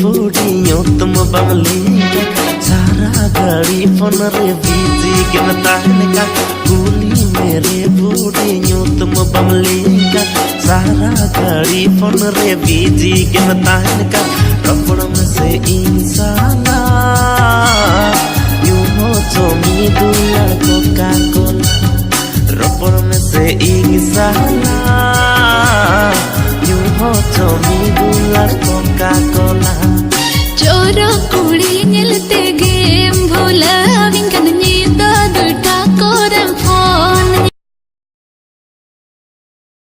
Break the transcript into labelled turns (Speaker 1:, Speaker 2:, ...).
Speaker 1: बूढ़ियों तुम बमलेगा सारा घड़ी फोन रे बिजी के बताने का गोली मेरे बूढ़ियों तुम बमलेगा सारा घड़ी फोन रे बिजी के बताने का रबड़ में से इंसाना यूं हो तो मी दुला कोका कोला रबड़ में से इंसाना